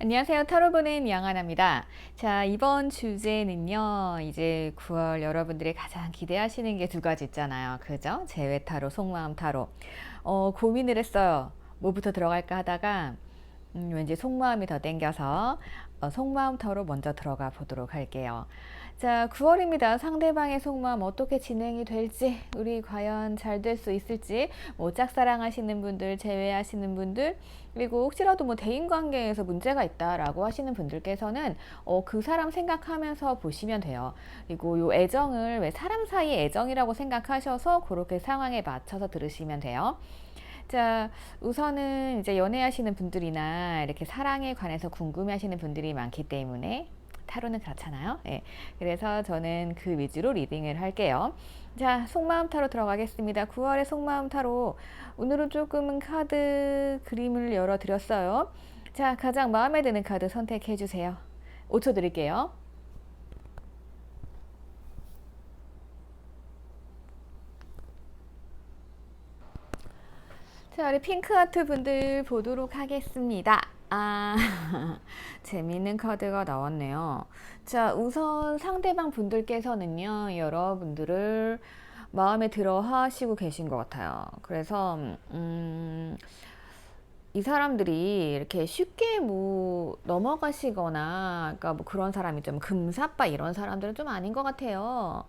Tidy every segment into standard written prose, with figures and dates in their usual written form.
안녕하세요. 타로 보는 양하나입니다. 자, 이번 주제는요, 이제 9월 여러분들이 가장 기대하시는 게 두 가지 있잖아요. 그죠? 재회 타로, 속마음 타로. 고민을 했어요. 뭐부터 들어갈까 하다가, 왠지 속마음이 더 땡겨서, 속마음 타로 먼저 들어가 보도록 할게요. 자, 9월입니다. 상대방의 속마음 어떻게 진행이 될지, 우리 과연 잘 될 수 있을지, 뭐 짝사랑하시는 분들, 재회하시는 분들, 그리고 혹시라도 뭐 대인관계에서 문제가 있다라고 하시는 분들께서는 그 사람 생각하면서 보시면 돼요. 그리고 요 애정을 왜 사람 사이 애정이라고 생각하셔서 그렇게 상황에 맞춰서 들으시면 돼요. 자, 우선은 이제 연애하시는 분들이나 이렇게 사랑에 관해서 궁금해하시는 분들이 많기 때문에 타로는 그렇잖아요. 네. 그래서 저는 그 위주로 리딩을 할게요. 자, 속마음 타로 들어가겠습니다. 9월의 속마음 타로. 오늘은 조금은 카드 그림을 열어드렸어요. 자, 가장 마음에 드는 카드 선택해 주세요. 5초 드릴게요. 자, 우리 핑크하트 분들 보도록 하겠습니다. 아, 재미있는 카드가 나왔네요. 자, 우선 상대방 분들께서는요, 여러분들을 마음에 들어 하시고 계신 것 같아요. 그래서, 이 사람들이 이렇게 쉽게 뭐 넘어가시거나, 그러니까 뭐 그런 사람이 좀 금사빠 이런 사람들은 좀 아닌 것 같아요.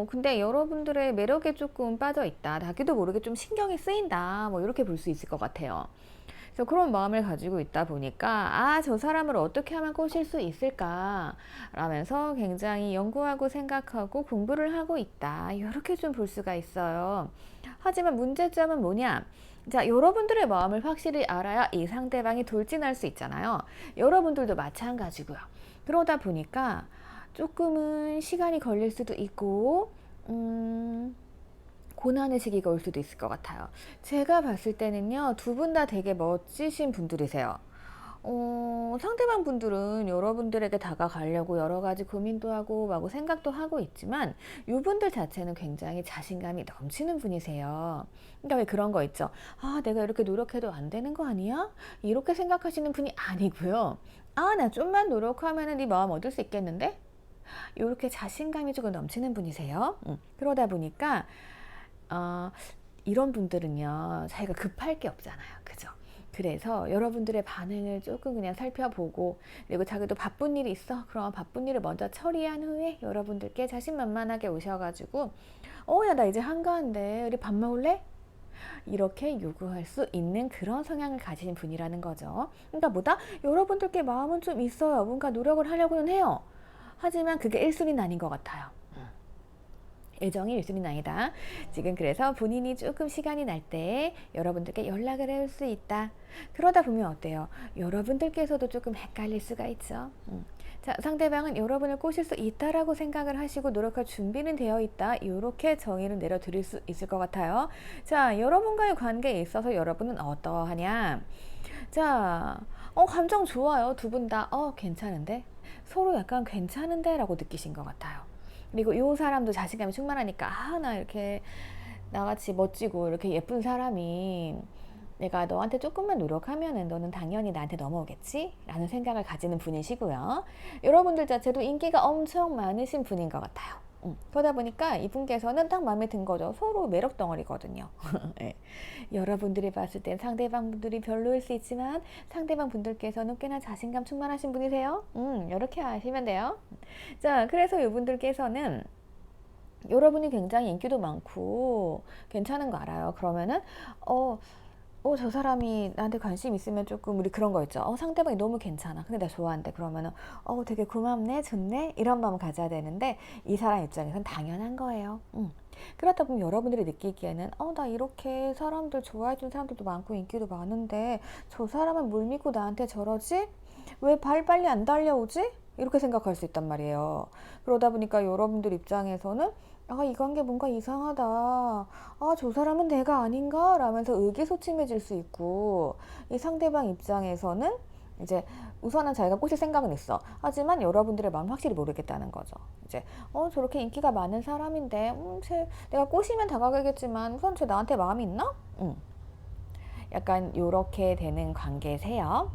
근데 여러분들의 매력에 조금 빠져 있다. 자기도 모르게 좀 신경이 쓰인다. 뭐 이렇게 볼 수 있을 것 같아요. 그래서 그런 마음을 가지고 있다 보니까 저 사람을 어떻게 하면 꼬실 수 있을까 라면서 굉장히 연구하고 생각하고 공부를 하고 있다. 이렇게 좀 볼 수가 있어요. 하지만 문제점은 뭐냐? 자, 여러분들의 마음을 확실히 알아야 이 상대방이 돌진할 수 있잖아요. 여러분들도 마찬가지고요. 그러다 보니까 조금은 시간이 걸릴 수도 있고, 고난의 시기가 올 수도 있을 것 같아요. 제가 봤을 때는요, 두 분 다 되게 멋지신 분들이세요. 상대방 분들은 여러분들에게 다가가려고 여러 가지 고민도 하고 막 생각도 하고 있지만 이분들 자체는 굉장히 자신감이 넘치는 분이세요. 그러니까 왜 그런 거 있죠. 내가 이렇게 노력해도 안 되는 거 아니야? 이렇게 생각하시는 분이 아니고요. 나 좀만 노력하면 네 마음 얻을 수 있겠는데? 이렇게 자신감이 조금 넘치는 분이세요. 그러다 보니까 어, 이런 분들은요, 자기가 급할 게 없잖아요. 그죠? 그래서 여러분들의 반응을 조금 그냥 살펴보고, 그리고 자기도 바쁜 일이 있어. 그럼 바쁜 일을 먼저 처리한 후에 여러분들께 자신만만하게 오셔가지고, 야, 나 이제 한가한데, 우리 밥 먹을래? 이렇게 요구할 수 있는 그런 성향을 가진 분이라는 거죠. 그러니까 뭐다? 여러분들께 마음은 좀 있어요. 뭔가 노력을 하려고는 해요. 하지만 그게 1순위는 아닌 것 같아요. 애정이 1순위는 아니다. 지금 그래서 본인이 조금 시간이 날 때 여러분들께 연락을 할 수 있다. 그러다 보면 어때요? 여러분들께서도 조금 헷갈릴 수가 있죠. 자, 상대방은 여러분을 꼬실 수 있다라고 생각을 하시고 노력할 준비는 되어 있다. 이렇게 정의를 내려드릴 수 있을 것 같아요. 자, 여러분과의 관계에 있어서 여러분은 어떠하냐? 자, 감정 좋아요. 두 분 다, 괜찮은데? 서로 약간 괜찮은데? 라고 느끼신 것 같아요. 그리고 이 사람도 자신감이 충만하니까 나 이렇게 나같이 멋지고 이렇게 예쁜 사람이 내가 너한테 조금만 노력하면은 너는 당연히 나한테 넘어오겠지? 라는 생각을 가지는 분이시고요. 여러분들 자체도 인기가 엄청 많으신 분인 것 같아요. 그러다 보니까 이분께서는 딱 마음에 든 거죠. 서로 매력 덩어리거든요. 네. 여러분들이 봤을 땐 상대방 분들이 별로일 수 있지만 상대방 분들께서는 꽤나 자신감 충만하신 분이세요. 이렇게 아시면 돼요. 자, 그래서 이분들께서는 여러분이 굉장히 인기도 많고 괜찮은 거 알아요. 그러면은 저 사람이 나한테 관심 있으면 조금 우리 그런 거 있죠. 상대방이 너무 괜찮아. 근데 나 좋아한대. 그러면은 되게 고맙네, 좋네 이런 마음 가져야 되는데 이 사람 입장에선 당연한 거예요. 그렇다 보면 여러분들이 느끼기에는 나 이렇게 사람들 좋아해주는 사람들도 많고 인기도 많은데 저 사람은 뭘 믿고 나한테 저러지? 왜 빨리 안 달려오지? 이렇게 생각할 수 있단 말이에요. 그러다 보니까 여러분들 입장에서는 이 관계 뭔가 이상하다. 저 사람은 내가 아닌가? 라면서 의기소침해질 수 있고, 이 상대방 입장에서는 이제 우선은 자기가 꼬실 생각은 있어. 하지만 여러분들의 마음 확실히 모르겠다는 거죠. 이제, 저렇게 인기가 많은 사람인데, 내가 꼬시면 다가가겠지만, 우선 쟤 나한테 마음이 있나? 약간 요렇게 되는 관계세요.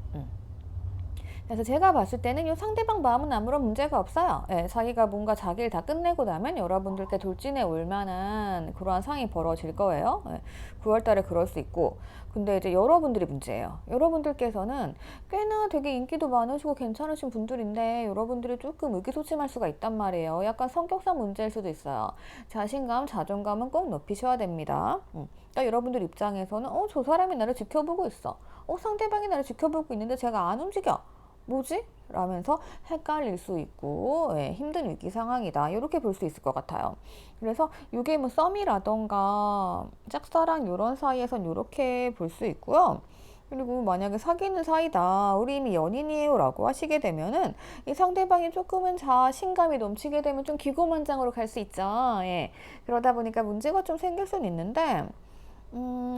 그래서 제가 봤을 때는 이 상대방 마음은 아무런 문제가 없어요. 예, 자기가 뭔가 자기를 다 끝내고 나면 여러분들께 돌진해 올 만한 그러한 상황이 벌어질 거예요. 예, 9월 달에 그럴 수 있고. 근데 이제 여러분들이 문제예요. 여러분들께서는 꽤나 되게 인기도 많으시고 괜찮으신 분들인데 여러분들이 조금 의기소침할 수가 있단 말이에요. 약간 성격상 문제일 수도 있어요. 자신감, 자존감은 꼭 높이셔야 됩니다. 그러니까 여러분들 입장에서는 저 사람이 나를 지켜보고 있어. 상대방이 나를 지켜보고 있는데 제가 안 움직여. 뭐지? 라면서 헷갈릴 수 있고 힘든 위기 상황이다. 이렇게 볼 수 있을 것 같아요. 그래서 이게 뭐 썸이라던가 짝사랑 이런 사이에선 이렇게 볼 수 있고요. 그리고 만약에 사귀는 사이다, 우리 이미 연인이에요 라고 하시게 되면은 이 상대방이 조금은 자신감이 넘치게 되면 좀 기고만장으로 갈 수 있죠. 예. 그러다 보니까 문제가 좀 생길 수는 있는데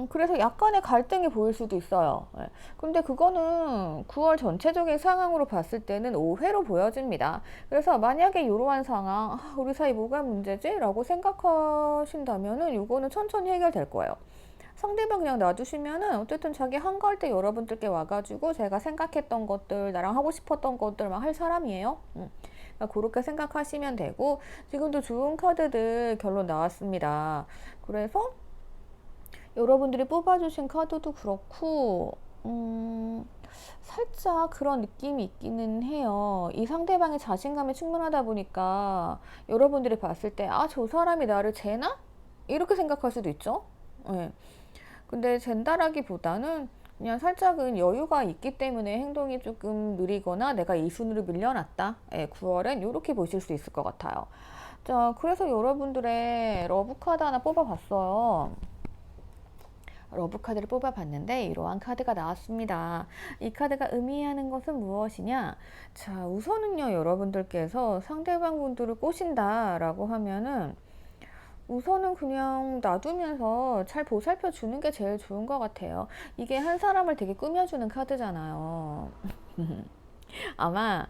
그래서 약간의 갈등이 보일 수도 있어요. 예. 근데 그거는 9월 전체적인 상황으로 봤을 때는 오해로 보여집니다. 그래서 만약에 이러한 상황, 우리 사이 뭐가 문제지? 라고 생각하신다면은 이거는 천천히 해결될 거예요. 상대방 그냥 놔두시면은 어쨌든 자기 한가할 때 여러분들께 와가지고 제가 생각했던 것들, 나랑 하고 싶었던 것들 막 할 사람이에요. 그러니까 그렇게 생각하시면 되고, 지금도 좋은 카드들 결론 나왔습니다. 그래서 여러분들이 뽑아주신 카드도 그렇고, 살짝 그런 느낌이 있기는 해요. 이 상대방의 자신감이 충분하다 보니까 여러분들이 봤을 때, 저 사람이 나를 재나? 이렇게 생각할 수도 있죠. 네. 근데 잰다라기보다는 그냥 살짝은 여유가 있기 때문에 행동이 조금 느리거나 내가 이 순위로 밀려났다. 9월엔 이렇게 보실 수 있을 것 같아요. 자, 그래서 여러분들의 러브 카드 하나 뽑아봤어요. 러브 카드를 뽑아봤는데 이러한 카드가 나왔습니다. 이 카드가 의미하는 것은 무엇이냐? 자, 우선은요, 여러분들께서 상대방 분들을 꼬신다라고 하면은 우선은 그냥 놔두면서 잘 보살펴 주는 게 제일 좋은 것 같아요. 이게 한 사람을 되게 꾸며주는 카드잖아요. 아마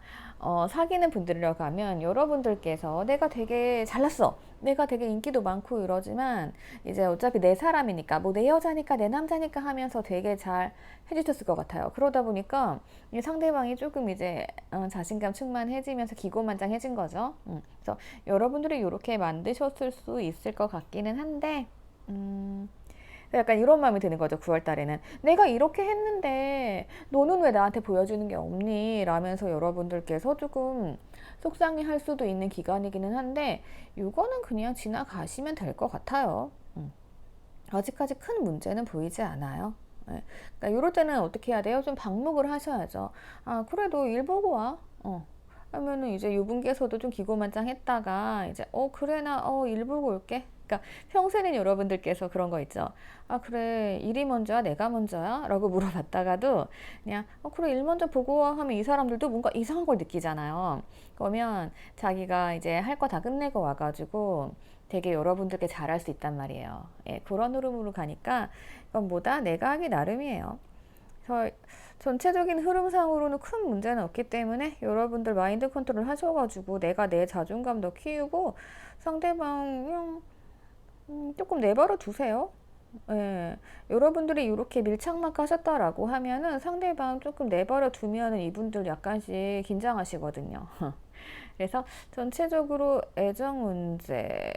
사귀는 분들이라고 하면 여러분들께서 내가 되게 잘났어, 내가 되게 인기도 많고 이러지만 이제 어차피 내 사람이니까 뭐 내 여자니까 내 남자니까 하면서 되게 잘 해주셨을 것 같아요. 그러다 보니까 이 상대방이 조금 이제 자신감 충만해지면서 기고만장해진 거죠. 그래서 여러분들이 이렇게 만드셨을 수 있을 것 같기는 한데 약간 이런 마음이 드는 거죠. 9월 달에는 내가 이렇게 했는데 너는 왜 나한테 보여주는 게 없니? 라면서 여러분들께서 조금 속상해할 수도 있는 기간이기는 한데 이거는 그냥 지나가시면 될 것 같아요. 아직까지 큰 문제는 보이지 않아요. 그러니까 이럴 때는 어떻게 해야 돼요? 좀 방목을 하셔야죠. 그래도 일 보고 와. 하면은 이제 유분께서도 좀 기고만장했다가 이제 그래 나 일 보고 올게. 그러니까 평소에는 여러분들께서 그런 거 있죠. 그래 일이 먼저야 내가 먼저야? 라고 물어봤다가도 그냥 그래 일 먼저 보고 와 하면 이 사람들도 뭔가 이상한 걸 느끼잖아요. 그러면 자기가 이제 할 거 다 끝내고 와가지고 되게 여러분들께 잘할 수 있단 말이에요. 그런 흐름으로 가니까 이건 뭐다 내가 하기 나름이에요. 그래서 전체적인 흐름상으로는 큰 문제는 없기 때문에 여러분들 마인드 컨트롤 하셔가지고 내가 내 자존감 더 키우고 상대방 그냥 조금 내버려 두세요. 여러분들이 이렇게 밀착만 하셨다라고 하면은 상대방 조금 내버려 두면은 이분들 약간씩 긴장하시거든요. 그래서 전체적으로 애정 문제,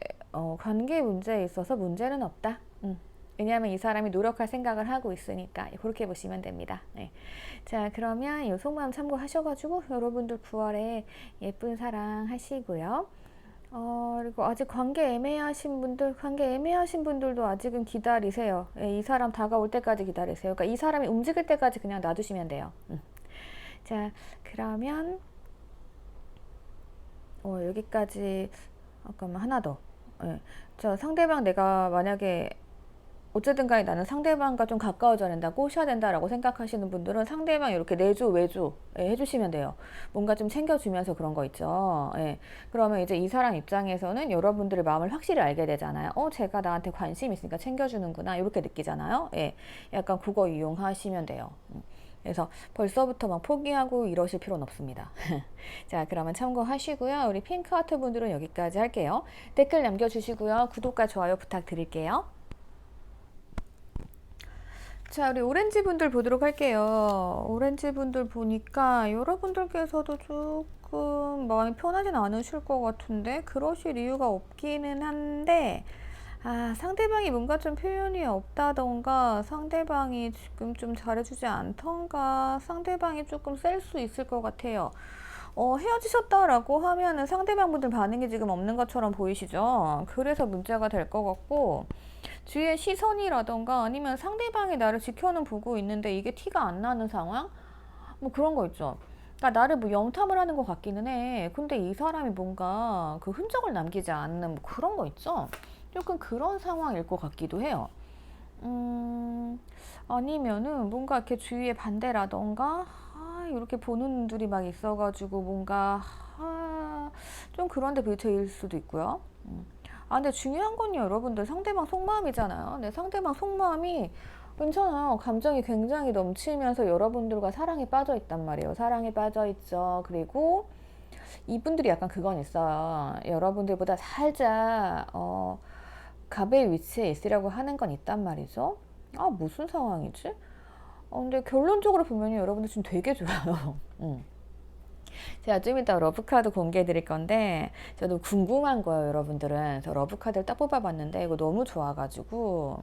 관계 문제에 있어서 문제는 없다. 왜냐하면 이 사람이 노력할 생각을 하고 있으니까 그렇게 보시면 됩니다. 자, 그러면 이 속마음 참고하셔가지고 여러분들 9월에 예쁜 사랑 하시고요. 그리고 아직 관계 애매하신 분들도 아직은 기다리세요. 이 사람 다가올 때까지 기다리세요. 그러니까 이 사람이 움직일 때까지 그냥 놔두시면 돼요. 자, 그러면 여기까지 잠깐만 하나 더. 저 상대방 내가 만약에 어쨌든 간에 나는 상대방과 좀 가까워져야 된다, 꼬셔야 된다라고 생각하시는 분들은 상대방 이렇게 내조, 외조 해주시면 돼요. 뭔가 좀 챙겨주면서 그런 거 있죠. 그러면 이제 이 사람 입장에서는 여러분들의 마음을 확실히 알게 되잖아요. 제가 나한테 관심 있으니까 챙겨주는구나 이렇게 느끼잖아요. 약간 그거 이용하시면 돼요. 그래서 벌써부터 막 포기하고 이러실 필요는 없습니다. 자, 그러면 참고하시고요. 우리 핑크하트 분들은 여기까지 할게요. 댓글 남겨주시고요. 구독과 좋아요 부탁드릴게요. 자, 우리 오렌지 분들 보도록 할게요. 오렌지 분들 보니까 여러분들께서도 조금 마음이 편하진 않으실 것 같은데, 그러실 이유가 없기는 한데, 상대방이 뭔가 좀 표현이 없다던가, 상대방이 지금 좀 잘해주지 않던가, 상대방이 조금 셀 수 있을 것 같아요. 헤어지셨다라고 하면은 상대방분들 반응이 지금 없는 것처럼 보이시죠? 그래서 문제가 될 것 같고, 주위의 시선이라던가 아니면 상대방이 나를 지켜는 보고 있는데 이게 티가 안 나는 상황? 뭐 그런 거 있죠. 그러니까 나를 뭐 영탐을 하는 것 같기는 해. 근데 이 사람이 뭔가 그 흔적을 남기지 않는 뭐 그런 거 있죠. 조금 그런 상황일 것 같기도 해요. 아니면은 뭔가 이렇게 주위에 반대라던가 이렇게 보는 분들이 막 있어가지고 뭔가 좀 그런데 부딪혀일 수도 있고요. 근데 중요한 건요, 여러분들 상대방 속마음이잖아요. 근데 상대방 속마음이 괜찮아요. 감정이 굉장히 넘치면서 여러분들과 사랑에 빠져 있단 말이에요. 사랑에 빠져 있죠. 그리고 이분들이 약간 그건 있어요. 여러분들보다 살짝 갑의 위치에 있으려고 하는 건 있단 말이죠. 무슨 상황이지? 근데 결론적으로 보면 여러분들 지금 되게 좋아요. 제가 좀 이따 러브카드 공개해 드릴 건데, 저도 궁금한 거예요, 여러분들은. 그래서 러브카드를 딱 뽑아봤는데, 이거 너무 좋아가지고,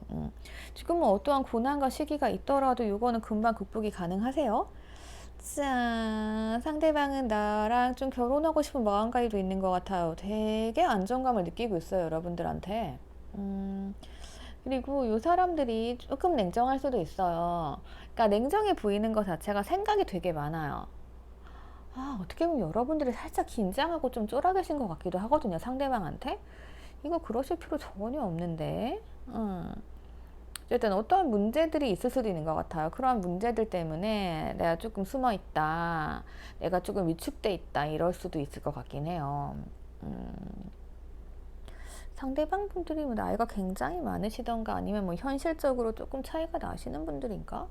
지금 뭐 어떠한 고난과 시기가 있더라도 이거는 금방 극복이 가능하세요. 짠, 상대방은 나랑 좀 결혼하고 싶은 마음가짐도 있는 것 같아요. 되게 안정감을 느끼고 있어요, 여러분들한테. 그리고 이 사람들이 조금 냉정할 수도 있어요. 그러니까 냉정해 보이는 것 자체가 생각이 되게 많아요. 어떻게 보면 여러분들이 살짝 긴장하고 좀 쫄아 계신 것 같기도 하거든요, 상대방한테. 이거 그러실 필요 전혀 없는데. 어쨌든 어떤 문제들이 있을 수도 있는 것 같아요. 그러한 문제들 때문에 내가 조금 숨어 있다, 내가 조금 위축돼 있다, 이럴 수도 있을 것 같긴 해요. 상대방 분들이 뭐 나이가 굉장히 많으시던가 아니면 뭐 현실적으로 조금 차이가 나시는 분들인가?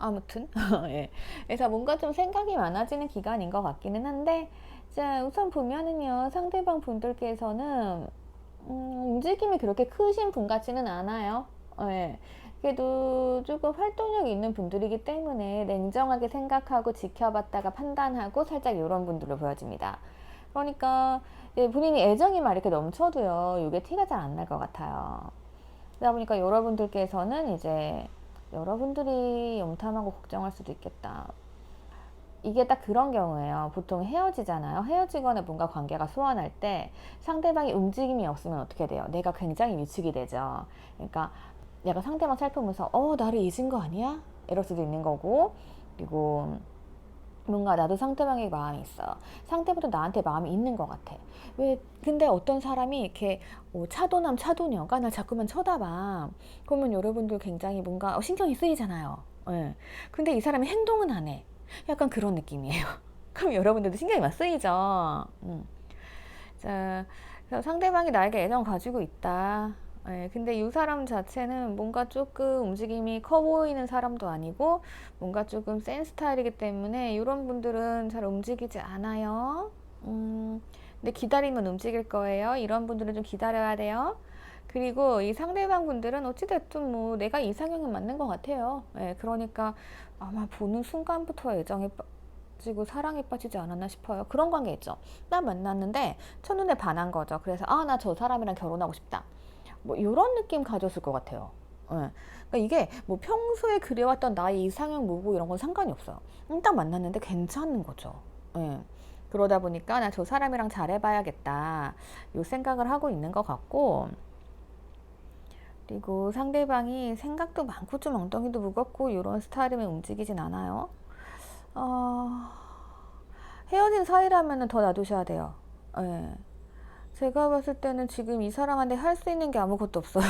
아무튼 예. 그래서 뭔가 좀 생각이 많아지는 기간인 것 같기는 한데, 자, 우선 보면은요, 상대방 분들께서는 움직임이 그렇게 크신 분 같지는 않아요. 예. 그래도 조금 활동력 있는 분들이기 때문에 냉정하게 생각하고 지켜봤다가 판단하고 살짝 이런 분들로 보여집니다. 그러니까 본인이 애정이 막 이렇게 넘쳐도요, 이게 티가 잘 안 날 것 같아요. 그러다 보니까 여러분들께서는 이제 여러분들이 염탐하고 걱정할 수도 있겠다. 이게 딱 그런 경우예요. 보통 헤어지잖아요. 헤어지거나 뭔가 관계가 소원할 때 상대방이 움직임이 없으면 어떻게 돼요? 내가 굉장히 위축이 되죠. 그러니까 내가 상대방 살펴보면서 나를 잊은 거 아니야? 이럴 수도 있는 거고, 그리고 뭔가 나도 상대방의 마음이 있어. 상대방도 나한테 마음이 있는 것 같아. 왜, 근데 어떤 사람이 이렇게 차도남 차도녀가 나 자꾸만 쳐다봐. 그러면 여러분들 굉장히 뭔가 신경이 쓰이잖아요. 예. 근데 이 사람이 행동은 안 해. 약간 그런 느낌이에요. 그럼 여러분들도 신경이 막 쓰이죠. 자, 그래서 상대방이 나에게 애정 가지고 있다. 예, 근데 이 사람 자체는 뭔가 조금 움직임이 커 보이는 사람도 아니고 뭔가 조금 센 스타일이기 때문에 이런 분들은 잘 움직이지 않아요. 근데 기다리면 움직일 거예요. 이런 분들은 좀 기다려야 돼요. 그리고 이 상대방 분들은 어찌됐든 뭐 내가 이상형이 맞는 것 같아요. 예, 그러니까 아마 보는 순간부터 애정에 빠지고 사랑에 빠지지 않았나 싶어요. 그런 관계 있죠. 딱 만났는데 첫눈에 반한 거죠. 그래서 나 저 사람이랑 결혼하고 싶다. 뭐 이런 느낌 가졌을 것 같아요. 예. 그러니까 이게 뭐 평소에 그려왔던 나의 이상형 뭐고 이런 건 상관이 없어요. 딱 만났는데 괜찮은 거죠. 예. 그러다 보니까 나 저 사람이랑 잘해봐야겠다, 요 생각을 하고 있는 것 같고, 그리고 상대방이 생각도 많고 좀 엉덩이도 무겁고 이런 스타일이면 움직이진 않아요. 어, 헤어진 사이라면 더 놔두셔야 돼요. 예. 제가 봤을 때는 지금 이 사람한테 할 수 있는 게 아무것도 없어요.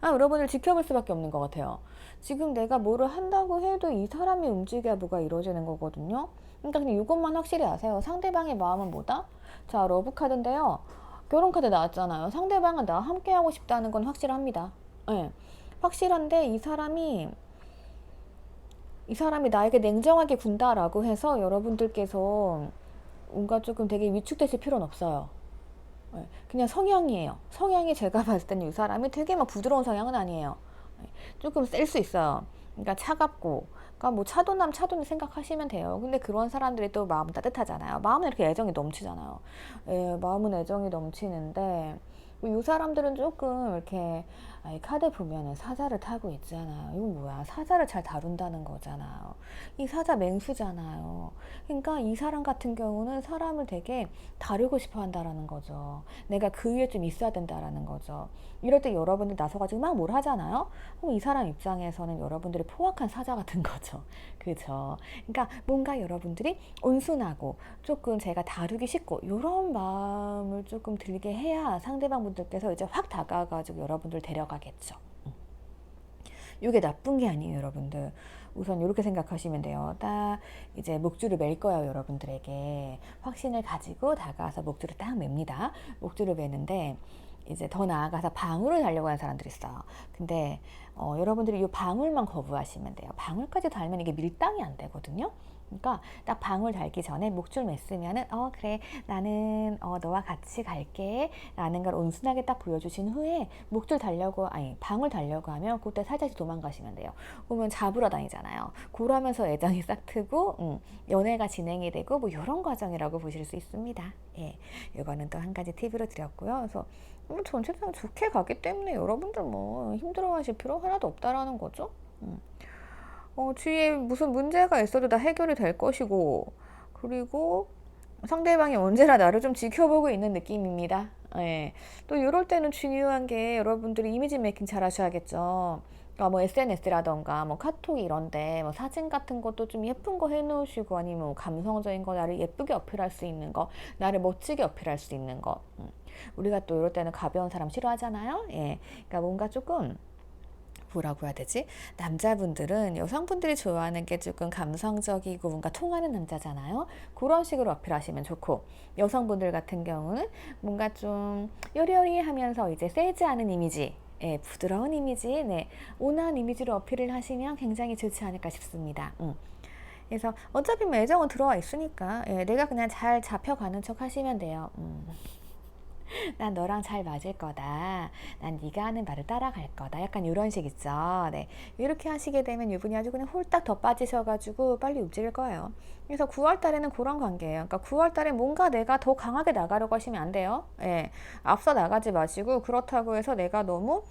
여러분을 지켜볼 수밖에 없는 것 같아요. 지금 내가 뭐를 한다고 해도 이 사람이 움직여야 뭐가 이루어지는 거거든요. 그러니까 그냥 이것만 확실히 아세요. 상대방의 마음은 뭐다? 자, 러브카드인데요. 결혼카드 나왔잖아요. 상대방은 나와 함께하고 싶다는 건 확실합니다. 네. 확실한데 이 사람이 나에게 냉정하게 군다라고 해서 여러분들께서 뭔가 조금 되게 위축되실 필요는 없어요. 네. 그냥 성향이에요. 성향이 제가 봤을 때는 이 사람이 되게 막 부드러운 성향은 아니에요. 조금 셀 수 있어요. 그러니까 차갑고, 그러니까 뭐 차도남 차도니 생각하시면 돼요. 근데 그런 사람들이 또 마음 따뜻하잖아요. 마음은 이렇게 애정이 넘치잖아요. 예, 마음은 애정이 넘치는데 이 사람들은 조금 이렇게 카드 보면은 사자를 타고 있잖아요. 이건 뭐야? 사자를 잘 다룬다는 거잖아요. 이 사자 맹수잖아요. 그러니까 이 사람 같은 경우는 사람을 되게 다루고 싶어 한다라는 거죠. 내가 그 위에 좀 있어야 된다라는 거죠. 이럴 때 여러분들 나서가지고 막 뭘 하잖아요. 그럼 이 사람 입장에서는 여러분들이 포악한 사자 같은 거죠. 그죠? 그러니까 뭔가 여러분들이 온순하고 조금 제가 다루기 쉽고 이런 마음을 조금 들게 해야 상대방 분들께서 이제 확 다가가지고 여러분들 데려가겠죠. 이게 나쁜 게 아니에요, 여러분들. 우선 이렇게 생각하시면 돼요. 딱 이제 목줄을 맬 거예요, 여러분들에게. 확신을 가지고 다가와서 목줄을 딱 맵니다. 목줄을 매는데 이제 더 나아가서 방울을 달려고 하는 사람들이 있어요. 근데 여러분들이 이 방울만 거부하시면 돼요. 방울까지 달면 이게 밀당이 안 되거든요. 그러니까 딱 방울 달기 전에 목줄 맸으면은 그래 나는 너와 같이 갈게 라는 걸 온순하게 딱 보여주신 후에 목줄 달려고 아니 방울 달려고 하면 그때 살짝 도망가시면 돼요. 그러면 잡으러 다니잖아요. 그러면서 애정이 싹 트고 연애가 진행이 되고 뭐 이런 과정이라고 보실 수 있습니다. 예, 이거는 또 한 가지 팁으로 드렸고요. 그래서 전체적으로 좋게 가기 때문에 여러분들 뭐 힘들어하실 필요 하나도 없다라는 거죠. 주위에 무슨 문제가 있어도 다 해결이 될 것이고, 그리고 상대방이 언제나 나를 좀 지켜보고 있는 느낌입니다. 예. 또 이럴 때는 중요한 게 여러분들이 이미지 메이킹 잘 하셔야겠죠. 그러니까 뭐 SNS라던가 뭐 카톡 이런데 뭐 사진 같은 것도 좀 예쁜 거 해놓으시고 아니면 뭐 감성적인 거 나를 예쁘게 어필할 수 있는 거, 나를 멋지게 어필할 수 있는 거. 우리가 또 이럴 때는 가벼운 사람 싫어하잖아요. 예. 그러니까 뭔가 조금 뭐라고 해야 되지? 남자분들은 여성분들이 좋아하는 게 조금 감성적이고 뭔가 통하는 남자잖아요. 그런 식으로 어필하시면 좋고, 여성분들 같은 경우는 뭔가 좀 여리여리하면서 이제 세지 않은 이미지, 예, 부드러운 이미지, 네, 온화한 이미지로 어필을 하시면 굉장히 좋지 않을까 싶습니다. 그래서 어차피 뭐 애정은 들어와 있으니까 예, 내가 그냥 잘 잡혀가는 척 하시면 돼요. 난 너랑 잘 맞을 거다. 난 네가 하는 말을 따라갈 거다. 약간 이런 식 있죠. 네. 이렇게 하시게 되면 이분이 아주 그냥 홀딱 더 빠지셔가지고 빨리 움직일 거예요. 그래서 9월 달에는 그런 관계예요. 그러니까 9월 달에 뭔가 내가 더 강하게 나가려고 하시면 안 돼요. 예. 앞서 나가지 마시고 그렇다고 해서 내가 너무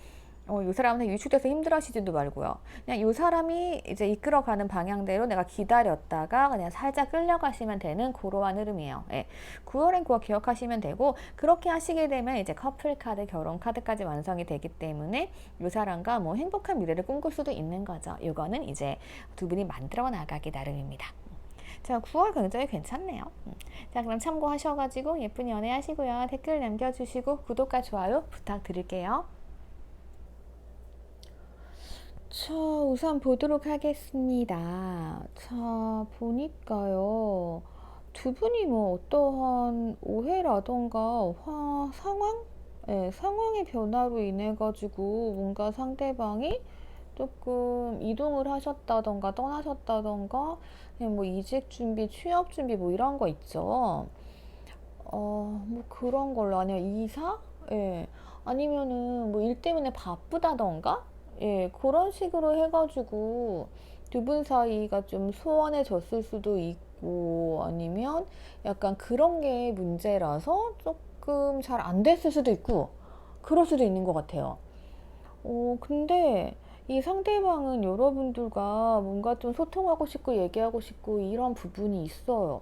이 사람한테 위축돼서 힘들어하시지도 말고요. 그냥 이 사람이 이제 이끌어가는 방향대로 내가 기다렸다가 그냥 살짝 끌려가시면 되는 그러한 흐름이에요. 예. 9월엔 그거 기억하시면 되고, 그렇게 하시게 되면 이제 커플 카드, 결혼 카드까지 완성이 되기 때문에 이 사람과 뭐 행복한 미래를 꿈꿀 수도 있는 거죠. 이거는 이제 두 분이 만들어 나가기 나름입니다. 자, 9월 굉장히 괜찮네요. 자, 그럼 참고하셔가지고 예쁜 연애 하시고요. 댓글 남겨주시고 구독과 좋아요 부탁드릴게요. 자, 우선 보도록 하겠습니다. 자, 보니까요. 두 분이 뭐 어떠한 오해라던가 상황? 네, 상황의 변화로 인해 가지고 뭔가 상대방이 조금 이동을 하셨다던가 떠나셨다던가 뭐 이직 준비, 취업 준비 뭐 이런 거 있죠. 뭐 그런 걸로 아니면 이사? 예. 아니면은 뭐 일 때문에 바쁘다던가? 예, 그런 식으로 해가지고 두 분 사이가 좀 소원해졌을 수도 있고 아니면 약간 그런 게 문제라서 조금 잘 안 됐을 수도 있고 그럴 수도 있는 것 같아요. 근데 이 상대방은 여러분들과 뭔가 좀 소통하고 싶고 얘기하고 싶고 이런 부분이 있어요.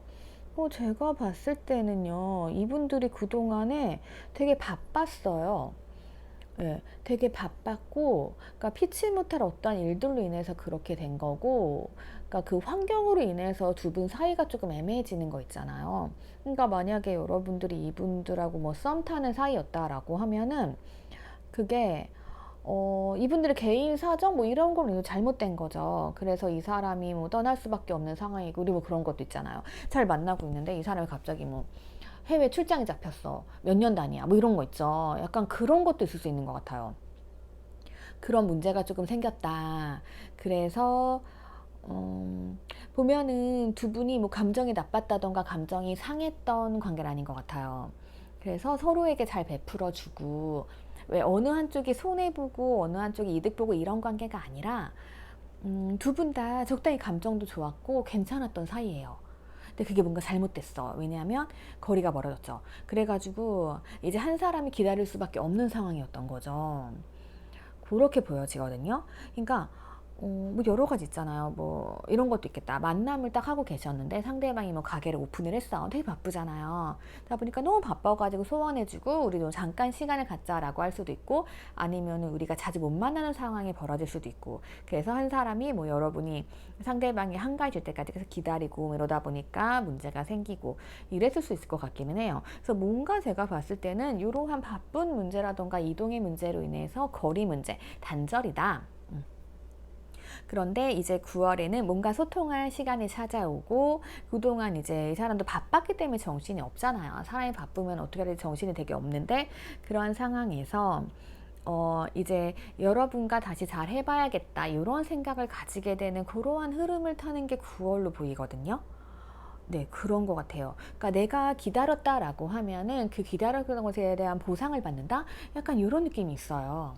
제가 봤을 때는요, 이분들이 그동안에 되게 바빴어요. 예, 되게 바빴고, 그러니까 피치 못할 어떤 일들로 인해서 그렇게 된 거고, 그러니까 그 환경으로 인해서 두 분 사이가 조금 애매해지는 거 있잖아요. 그러니까 만약에 여러분들이 이분들하고 뭐 썸 타는 사이였다라고 하면은, 그게 이분들의 개인 사정 뭐 이런 걸로 잘못된 거죠. 그래서 이 사람이 뭐 떠날 수밖에 없는 상황이고, 그리고 그런 것도 있잖아요. 잘 만나고 있는데 이 사람이 갑자기 뭐 해외 출장이 잡혔어. 몇 년 단위야. 뭐 이런 거 있죠. 약간 그런 것도 있을 수 있는 것 같아요. 그런 문제가 조금 생겼다. 그래서 보면은 두 분이 뭐 감정이 나빴다던가 감정이 상했던 관계는 아닌 것 같아요. 그래서 서로에게 잘 베풀어 주고 왜 어느 한쪽이 손해보고 어느 한쪽이 이득보고 이런 관계가 아니라 두 분 다 적당히 감정도 좋았고 괜찮았던 사이예요. 근데 그게 뭔가 잘못됐어. 왜냐하면 거리가 멀어졌죠. 그래가지고 이제 한 사람이 기다릴 수밖에 없는 상황이었던 거죠. 그렇게 보여지거든요. 그러니까 뭐 여러 가지 있잖아요. 뭐 이런 것도 있겠다. 만남을 딱 하고 계셨는데 상대방이 뭐 가게를 오픈을 했어. 되게 바쁘잖아요. 그러다 보니까 너무 바빠가지고 소원해주고 우리도 잠깐 시간을 갖자라고 할 수도 있고, 아니면 우리가 자주 못 만나는 상황이 벌어질 수도 있고, 그래서 한 사람이 뭐 여러분이 상대방이 한가해질 때까지 계속 기다리고 이러다 보니까 문제가 생기고 이랬을 수 있을 것 같기는 해요. 그래서 뭔가 제가 봤을 때는 이러한 바쁜 문제라던가 이동의 문제로 인해서 거리 문제, 단절이다. 그런데 이제 9월에는 뭔가 소통할 시간이 찾아오고, 그동안 이제 이 사람도 바빴기 때문에 정신이 없잖아요. 사람이 바쁘면 어떻게 해야 될지 정신이 되게 없는데, 그런 상황에서 이제 여러분과 다시 잘 해봐야겠다 이런 생각을 가지게 되는 그러한 흐름을 타는 게 9월로 보이거든요. 네, 그런 것 같아요. 그러니까 내가 기다렸다라고 하면은 그 기다렸던 것에 대한 보상을 받는다? 약간 이런 느낌이 있어요.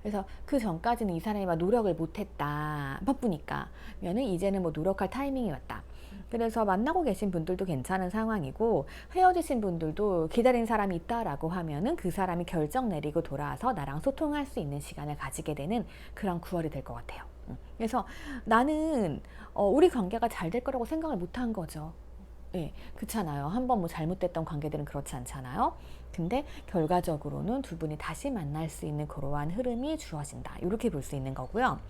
그래서 그 전까지는 이 사람이 막 노력을 못했다, 바쁘니까 면은 이제는 뭐 노력할 타이밍이 왔다. 그래서 만나고 계신 분들도 괜찮은 상황이고, 헤어지신 분들도 기다린 사람이 있다라고 하면은 그 사람이 결정 내리고 돌아와서 나랑 소통할 수 있는 시간을 가지게 되는 그런 9월이 될 것 같아요. 그래서 나는 우리 관계가 잘 될 거라고 생각을 못 한 거죠. 예, 그렇잖아요. 한번 뭐 잘못됐던 관계들은 그렇지 않잖아요. 근데 결과적으로는 두 분이 다시 만날 수 있는 그러한 흐름이 주어진다. 이렇게 볼 수 있는 거고요.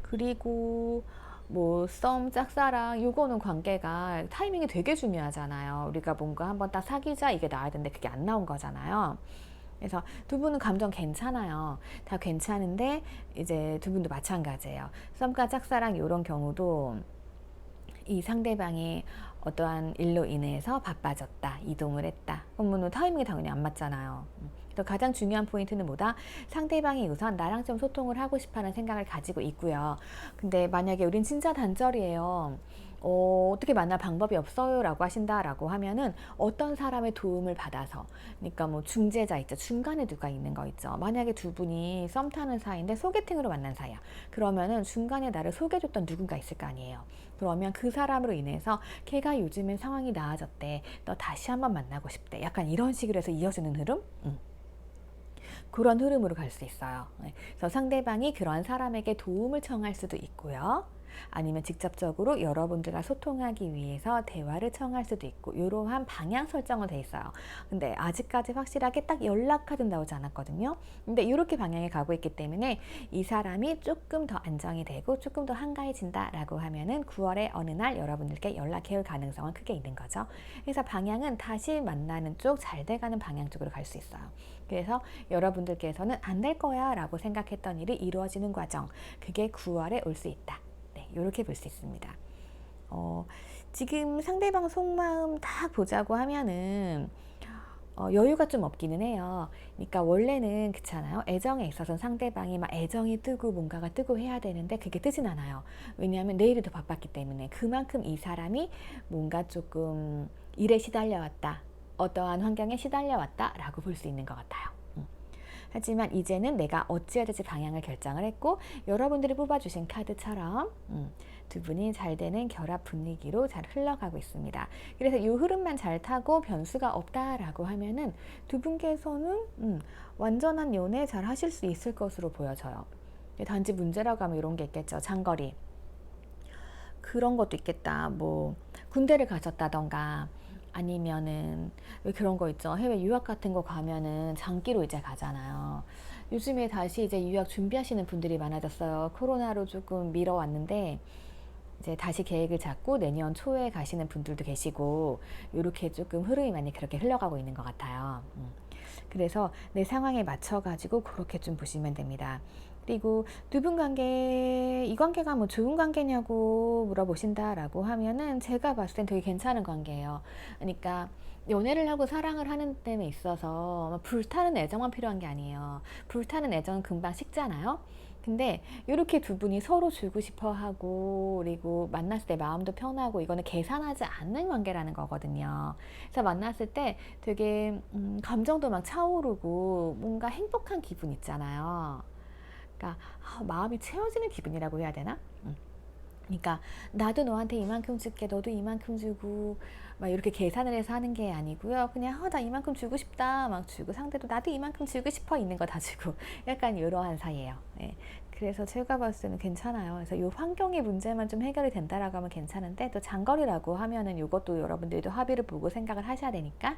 그리고 뭐 썸, 짝사랑, 요거는 관계가 타이밍이 되게 중요하잖아요. 우리가 뭔가 한번 딱 사귀자 이게 나와야 되는데 그게 안 나온 거잖아요. 그래서 두 분은 감정 괜찮아요. 다 괜찮은데 이제 두 분도 마찬가지예요. 썸과 짝사랑 이런 경우도 이 상대방이 어떠한 일로 인해서 바빠졌다, 이동을 했다, 그러면 타이밍이 당연히 안 맞잖아요. 그래서 가장 중요한 포인트는 뭐다? 상대방이 우선 나랑 좀 소통을 하고 싶어하는 생각을 가지고 있고요. 근데 만약에 우린 진짜 단절이에요. 어떻게 만날 방법이 없어요 라고 하신다라고 하면은 어떤 사람의 도움을 받아서, 그러니까 뭐 중재자 있죠, 중간에 누가 있는 거 있죠. 만약에 두 분이 썸 타는 사이인데 소개팅으로 만난 사이야. 그러면은 중간에 나를 소개해줬던 누군가 있을 거 아니에요. 그러면 그 사람으로 인해서 걔가 요즘엔 상황이 나아졌대, 너 다시 한번 만나고 싶대, 약간 이런 식으로 해서 이어지는 흐름? 그런 흐름으로 갈 수 있어요. 그래서 상대방이 그런 사람에게 도움을 청할 수도 있고요. 아니면 직접적으로 여러분들과 소통하기 위해서 대화를 청할 수도 있고, 이러한 방향 설정은 돼 있어요. 근데 아직까지 확실하게 딱 연락하든 나오지 않았거든요. 근데 이렇게 방향에 가고 있기 때문에 이 사람이 조금 더 안정이 되고 조금 더 한가해진다 라고 하면은 9월에 어느 날 여러분들께 연락해 올 가능성은 크게 있는 거죠. 그래서 방향은 다시 만나는 쪽, 잘 돼가는 방향 쪽으로 갈 수 있어요. 그래서 여러분들께서는 안 될 거야 라고 생각했던 일이 이루어지는 과정, 그게 9월에 올 수 있다. 이렇게 볼 수 있습니다. 지금 상대방 속마음 다 보자고 하면은 여유가 좀 없기는 해요. 그러니까 원래는 그렇잖아요. 애정에 있어서는 상대방이 막 애정이 뜨고 뭔가가 뜨고 해야 되는데 그게 뜨진 않아요. 왜냐하면 내일이 더 바빴기 때문에. 그만큼 이 사람이 뭔가 조금 일에 시달려왔다, 어떠한 환경에 시달려왔다 라고 볼 수 있는 것 같아요. 하지만 이제는 내가 어찌해야 될지 방향을 결정을 했고, 여러분들이 뽑아주신 카드처럼 두 분이 잘 되는 결합 분위기로 잘 흘러가고 있습니다. 그래서 이 흐름만 잘 타고 변수가 없다라고 하면은 두 분께서는 완전한 연애 잘 하실 수 있을 것으로 보여져요. 단지 문제라고 하면 이런 게 있겠죠. 장거리. 그런 것도 있겠다. 뭐 군대를 가셨다던가, 아니면은 왜 그런 거 있죠, 해외 유학 같은 거 가면은 장기로 이제 가잖아요. 요즘에 다시 이제 유학 준비하시는 분들이 많아졌어요. 코로나로 조금 미뤄왔는데 이제 다시 계획을 잡고 내년 초에 가시는 분들도 계시고, 이렇게 조금 흐름이 많이 그렇게 흘러가고 있는 것 같아요. 그래서 내 상황에 맞춰 가지고 그렇게 좀 보시면 됩니다. 그리고 두 분 관계, 이 관계가 뭐 좋은 관계냐고 물어보신다라고 하면은 제가 봤을 땐 되게 괜찮은 관계예요. 그러니까 연애를 하고 사랑을 하는 데에 있어서 불타는 애정만 필요한 게 아니에요. 불타는 애정은 금방 식잖아요. 근데 이렇게 두 분이 서로 주고 싶어 하고, 그리고 만났을 때 마음도 편하고, 이거는 계산하지 않는 관계라는 거거든요. 그래서 만났을 때 되게 감정도 막 차오르고 뭔가 행복한 기분 있잖아요. 그러니까 마음이 채워지는 기분이라고 해야 되나? 그러니까 나도 너한테 이만큼 줄게, 너도 이만큼 주고, 막 이렇게 계산을 해서 하는 게 아니고요. 그냥 나 이만큼 주고 싶다 막 주고, 상대도 나도 이만큼 주고 싶어 있는 거 다 주고, 약간 이러한 사이예요. 예. 그래서 제가 봤을 때는 괜찮아요. 그래서 이 환경의 문제만 좀 해결이 된다라고 하면 괜찮은데, 또 장거리라고 하면은 이것도 여러분들도 합의를 보고 생각을 하셔야 되니까.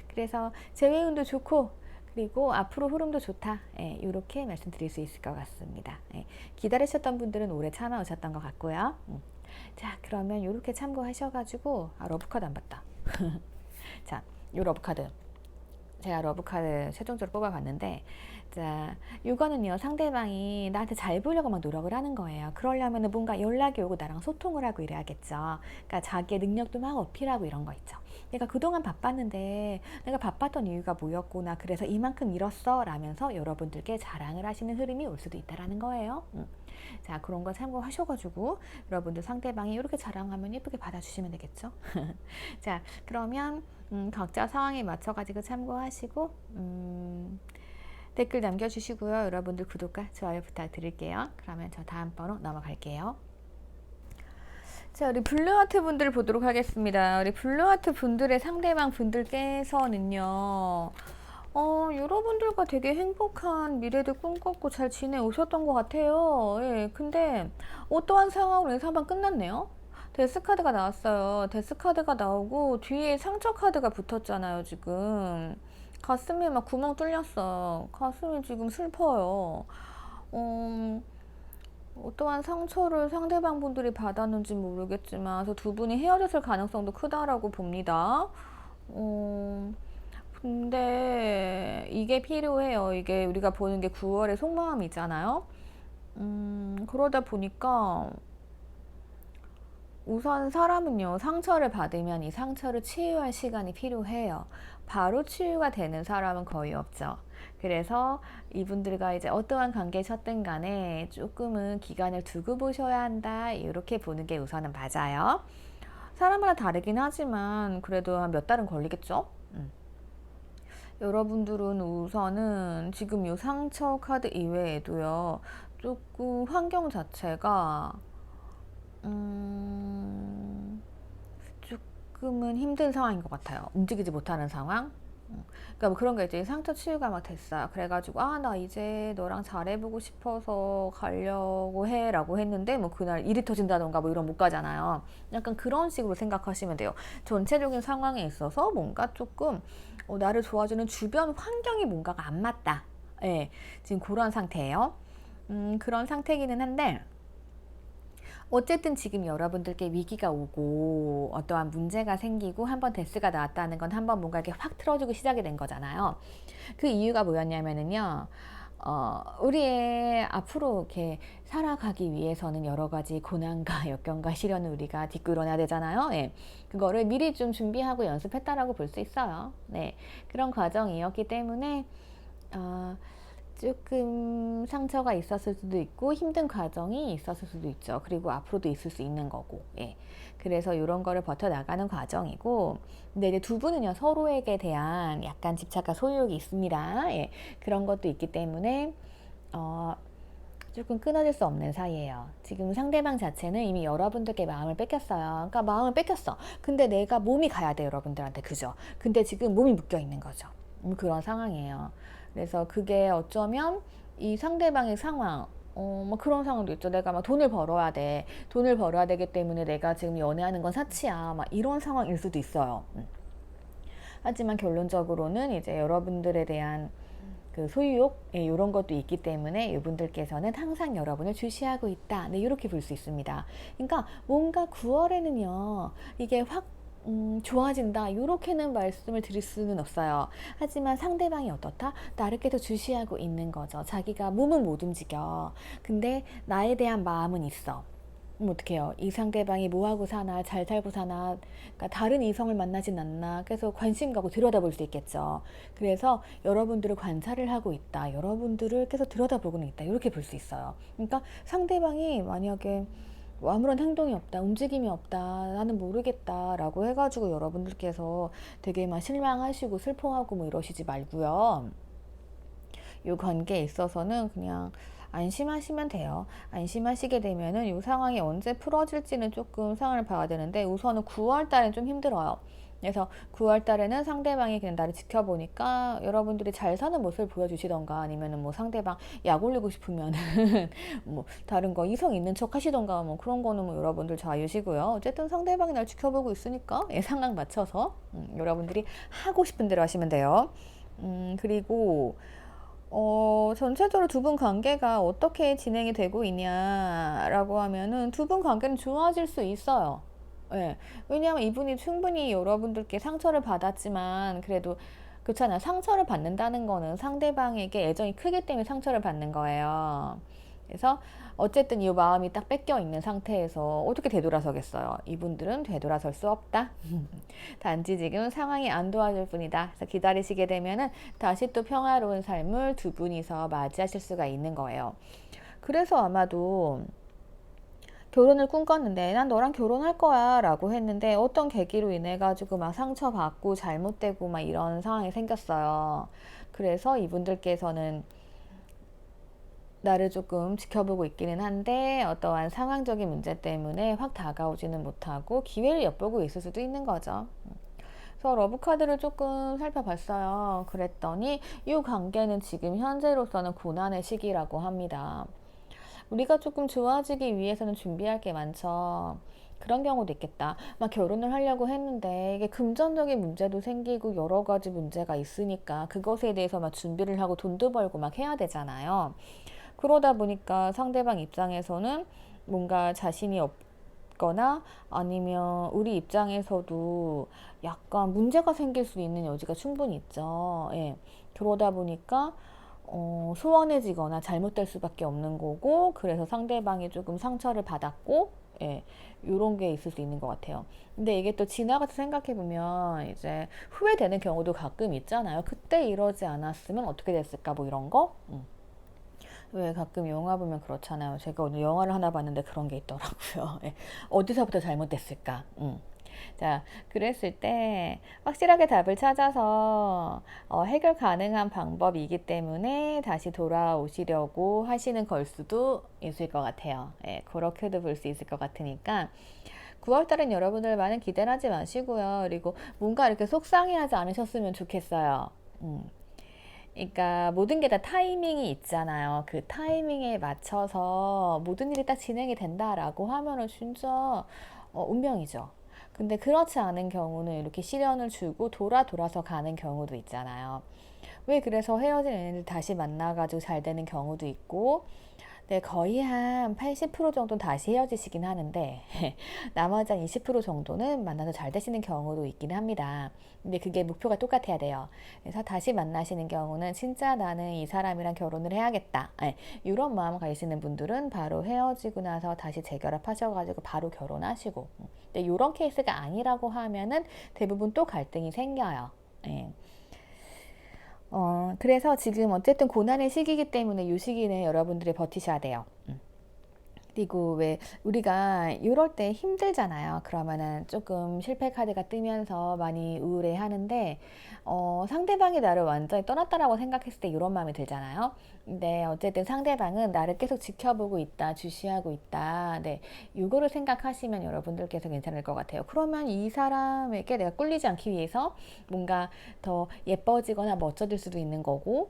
그래서 재회운도 좋고, 그리고 앞으로 흐름도 좋다. 예, 이렇게 말씀드릴 수 있을 것 같습니다. 예, 기다리셨던 분들은 오래 참아오셨던 것 같고요. 자, 그러면 이렇게 참고하셔가지고, 러브카드 안 봤다. 자, 이 러브카드. 제가 러브카드 최종적으로 뽑아봤는데, 자, 이거는요, 상대방이 나한테 잘 보려고 막 노력을 하는 거예요. 그러려면 뭔가 연락이 오고 나랑 소통을 하고 이래야겠죠. 그러니까 자기의 능력도 막 어필하고 이런 거 있죠. 내가 그동안 바빴는데 내가 바빴던 이유가 뭐였구나, 그래서 이만큼 잃었어 라면서 여러분들께 자랑을 하시는 흐름이 올 수도 있다라는 거예요. 자, 그런 거 참고하셔가지고 여러분들 상대방이 이렇게 자랑하면 예쁘게 받아주시면 되겠죠. 자, 그러면 각자 상황에 맞춰가지고 참고하시고, 댓글 남겨주시고요. 여러분들 구독과 좋아요 부탁드릴게요. 그러면 저 다음 번호 넘어갈게요. 자, 우리 블루하트 분들을 보도록 하겠습니다. 우리 블루하트 분들의 상대방 분들께서는요, 여러분들과 되게 행복한 미래를 꿈꿨고 잘 지내오셨던 것 같아요. 예, 근데 어떠한 상황으로 인해서 한번 끝났네요. 데스카드가 나왔어요. 데스카드가 나오고 뒤에 상처 카드가 붙었잖아요, 지금. 가슴에 막 구멍 뚫렸어. 가슴이 지금 슬퍼요. 어떠한 상처를 상대방 분들이 받았는지 모르겠지만, 그래서 두 분이 헤어졌을 가능성도 크다라고 봅니다. 근데 이게 필요해요. 이게 우리가 보는 게 9월의 속마음이잖아요. 그러다 보니까 우선 사람은요, 상처를 받으면 이 상처를 치유할 시간이 필요해요. 바로 치유가 되는 사람은 거의 없죠. 그래서 이분들과 이제 어떠한 관계셨든 간에 조금은 기간을 두고 보셔야 한다, 이렇게 보는 게 우선은 맞아요. 사람마다 다르긴 하지만 그래도 한 몇 달은 걸리겠죠? 여러분들은 우선은 지금 이 상처 카드 이외에도요, 조금 환경 자체가 조금은 힘든 상황인 것 같아요. 움직이지 못하는 상황. 그러니까 뭐 그런 게 이제 상처 치유가 막 됐어요. 그래가지고 나 이제 너랑 잘해보고 싶어서 가려고 해라고 했는데, 뭐 그날 일이 터진다던가 뭐 이런 못 가잖아요. 약간 그런 식으로 생각하시면 돼요. 전체적인 상황에 있어서 뭔가 조금 나를 도와주는 주변 환경이 뭔가가 안 맞다. 예, 지금 그런 상태예요. 그런 상태이기는 한데, 어쨌든 지금 여러분들께 위기가 오고 어떠한 문제가 생기고 한번 데스가 나왔다는 건 한번 뭔가 이렇게 확 틀어주고 시작이 된 거잖아요. 그 이유가 뭐였냐면은요, 우리의 앞으로 이렇게 살아가기 위해서는 여러 가지 고난과 역경과 시련을 우리가 딛고 일어나야 되잖아요. 예. 그거를 미리 좀 준비하고 연습했다라고 볼 수 있어요. 네. 그런 과정이었기 때문에, 조금 상처가 있었을 수도 있고 힘든 과정이 있었을 수도 있죠. 그리고 앞으로도 있을 수 있는 거고. 예. 그래서 이런 거를 버텨나가는 과정이고, 근데 이제 두 분은요, 서로에게 대한 약간 집착과 소유욕이 있습니다. 예. 그런 것도 있기 때문에 조금 끊어질 수 없는 사이예요. 지금 상대방 자체는 이미 여러분들께 마음을 뺏겼어요. 그러니까 마음을 뺏겼어. 근데 내가 몸이 가야 돼, 여러분들한테. 그죠? 근데 지금 몸이 묶여 있는 거죠. 그런 상황이에요. 그래서 그게 어쩌면 이 상대방의 상황, 뭐 그런 상황도 있죠. 내가 막 돈을 벌어야 돼. 돈을 벌어야 되기 때문에 내가 지금 연애하는 건 사치야. 막 이런 상황일 수도 있어요. 하지만 결론적으로는 이제 여러분들에 대한 그 소유욕, 이런 것도 있기 때문에 이분들께서는 항상 여러분을 주시하고 있다. 네, 이렇게 볼 수 있습니다. 그러니까 뭔가 9월에는요, 이게 확 좋아진다, 이렇게는 말씀을 드릴 수는 없어요. 하지만 상대방이 어떻다? 나를 계속 주시하고 있는 거죠. 자기가 몸은 못 움직여. 근데 나에 대한 마음은 있어. 어떡해요. 이 상대방이 뭐하고 사나, 잘 살고 사나, 그러니까 다른 이성을 만나진 않나, 계속 관심 갖고 들여다볼 수 있겠죠. 그래서 여러분들을 관찰을 하고 있다. 여러분들을 계속 들여다보고는 있다. 이렇게 볼 수 있어요. 그러니까 상대방이 만약에 뭐 아무런 행동이 없다, 움직임이 없다, 나는 모르겠다 라고 해가지고 여러분들께서 되게 막 실망하시고 슬퍼하고 뭐 이러시지 말고요. 이 관계에 있어서는 그냥 안심하시면 돼요. 안심하시게 되면은 이 상황이 언제 풀어질지는 조금 상황을 봐야 되는데 우선은 9월 달엔 좀 힘들어요. 그래서 9월 달에는 상대방이 그냥 나를 지켜보니까 여러분들이 잘 사는 모습을 보여주시던가 아니면은 뭐 상대방 약 올리고 싶으면은 뭐 다른 거 이성 있는 척 하시던가 뭐 그런 거는 뭐 여러분들 자유시고요. 어쨌든 상대방이 날 지켜보고 있으니까 상황 맞춰서 여러분들이 하고 싶은 대로 하시면 돼요. 그리고 전체적으로 두 분 관계가 어떻게 진행이 되고 있냐라고 하면은 두 분 관계는 좋아질 수 있어요. 예. 왜냐하면 이분이 충분히 여러분들께 상처를 받았지만 그래도 그렇잖아요. 상처를 받는다는 거는 상대방에게 애정이 크기 때문에 상처를 받는 거예요. 그래서 어쨌든 이 마음이 딱 뺏겨 있는 상태에서 어떻게 되돌아서겠어요. 이분들은 되돌아설 수 없다. 단지 지금 상황이 안 도와줄 뿐이다. 그래서 기다리시게 되면은 다시 또 평화로운 삶을 두 분이서 맞이하실 수가 있는 거예요. 그래서 아마도 결혼을 꿈꿨는데 난 너랑 결혼할 거야 라고 했는데 어떤 계기로 인해 가지고 막 상처받고 잘못되고 막 이런 상황이 생겼어요. 그래서 이분들께서는 나를 조금 지켜보고 있기는 한데 어떠한 상황적인 문제 때문에 확 다가오지는 못하고 기회를 엿보고 있을 수도 있는 거죠. 그래서 러브카드를 조금 살펴봤어요. 그랬더니 이 관계는 지금 현재로서는 고난의 시기라고 합니다. 우리가 조금 좋아지기 위해서는 준비할 게 많죠. 그런 경우도 있겠다. 막 결혼을 하려고 했는데 이게 금전적인 문제도 생기고 여러 가지 문제가 있으니까 그것에 대해서 막 준비를 하고 돈도 벌고 막 해야 되잖아요. 그러다 보니까 상대방 입장에서는 뭔가 자신이 없거나 아니면 우리 입장에서도 약간 문제가 생길 수 있는 여지가 충분히 있죠. 예. 그러다 보니까 소원해지거나 잘못될 수밖에 없는 거고, 그래서 상대방이 조금 상처를 받았고, 예, 요런 게 있을 수 있는 것 같아요. 근데 이게 또 지나가서 생각해보면 이제 후회되는 경우도 가끔 있잖아요. 그때 이러지 않았으면 어떻게 됐을까, 뭐 이런 거? 왜 가끔 영화 보면 그렇잖아요. 제가 오늘 영화를 하나 봤는데 그런 게 있더라고요. 예, 어디서부터 잘못됐을까? 자, 그랬을 때 확실하게 답을 찾아서 해결 가능한 방법이기 때문에 다시 돌아오시려고 하시는 걸 수도 있을 것 같아요. 예, 그렇게도 볼 수 있을 것 같으니까 9월 달엔 여러분들 많은 기대를 하지 마시고요. 그리고 뭔가 이렇게 속상해하지 않으셨으면 좋겠어요. 그러니까 모든 게 다 타이밍이 있잖아요. 그 타이밍에 맞춰서 모든 일이 딱 진행이 된다라고 하면은 진짜 운명이죠. 근데 그렇지 않은 경우는 이렇게 시련을 주고 돌아서 가는 경우도 있잖아요. 왜 그래서 헤어진 애들 다시 만나가지고 잘 되는 경우도 있고, 네, 거의 한 80% 정도는 다시 헤어지시긴 하는데, 나머지 한 20% 정도는 만나서 잘 되시는 경우도 있긴 합니다. 근데 그게 목표가 똑같아야 돼요. 그래서 다시 만나시는 경우는 진짜 나는 이 사람이랑 결혼을 해야겠다. 네, 이런 마음 가지시는 분들은 바로 헤어지고 나서 다시 재결합하셔가지고 바로 결혼하시고. 근데 이런 케이스가 아니라고 하면은 대부분 또 갈등이 생겨요. 네. 그래서 지금 어쨌든 고난의 시기이기 때문에 이 시기 내에 여러분들이 버티셔야 돼요. 그리고 왜 우리가 이럴 때 힘들잖아요. 그러면은 조금 실패 카드가 뜨면서 많이 우울해 하는데, 상대방이 나를 완전히 떠났다라고 생각했을 때 이런 마음이 들잖아요. 근데 어쨌든 상대방은 나를 계속 지켜보고 있다, 주시하고 있다. 네. 이거를 생각하시면 여러분들께서 괜찮을 것 같아요. 그러면 이 사람에게 내가 꿀리지 않기 위해서 뭔가 더 예뻐지거나 멋져질 수도 있는 거고,